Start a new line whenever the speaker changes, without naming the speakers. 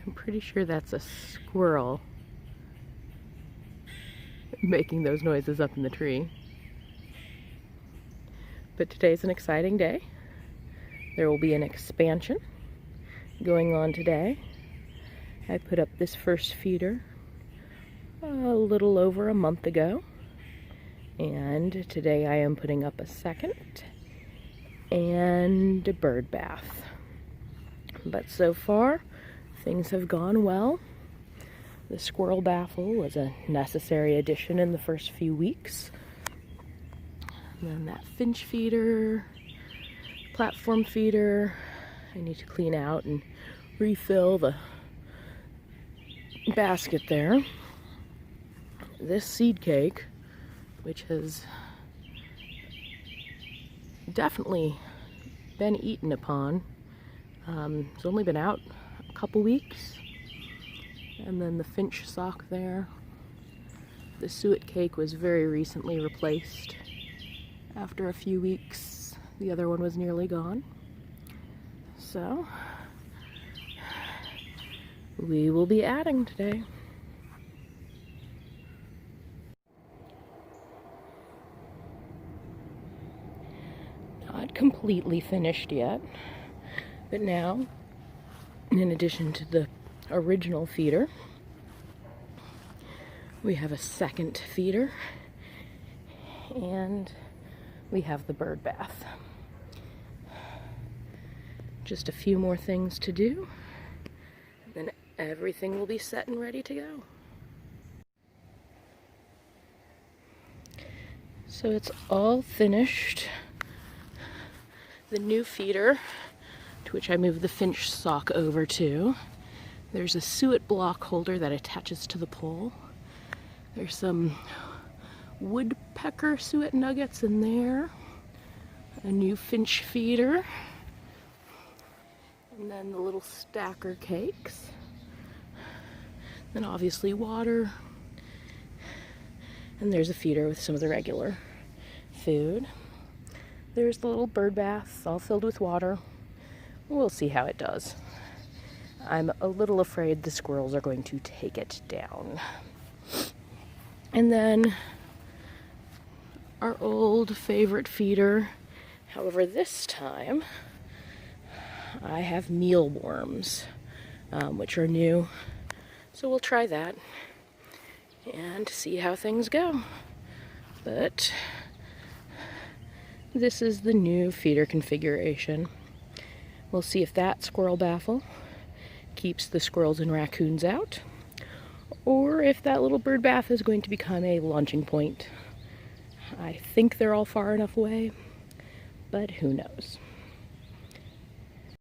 I'm pretty sure that's a squirrel making those noises up in the tree. But today's an exciting day. There will be an expansion going on today. I put up this first feeder a little over a month ago, and today I am putting up a second and a bird bath. But so far, things have gone well. The squirrel baffle was a necessary addition in the first few weeks. And then that finch feeder, platform feeder, I need to clean out and refill the basket there. This seed cake, which has definitely been eaten upon, it's only been out a couple weeks. And then the finch sock there. The suet cake was very recently replaced. After a few weeks, the other one was nearly gone. So, we will be adding today. Not completely finished yet, but now, in addition to the original feeder, we have a second feeder, and we have the bird bath. Just a few more things to do, and then everything will be set and ready to go. So it's all finished. The new feeder, to which I moved the finch sock over to, there's a suet block holder that attaches to the pole. There's some woodpecker suet nuggets in there, a new finch feeder, and then the little stacker cakes, then obviously water, and there's a feeder with some of the regular food. There's the little bird bath all filled with water. We'll see how it does. I'm a little afraid the squirrels are going to take it down. And then our old favorite feeder. However, this time I have mealworms, which are new. So we'll try that and see how things go. But this is the new feeder configuration. We'll see if that squirrel baffle keeps the squirrels and raccoons out, or if that little bird bath is going to become a launching point. I think they're all far enough away, but who knows.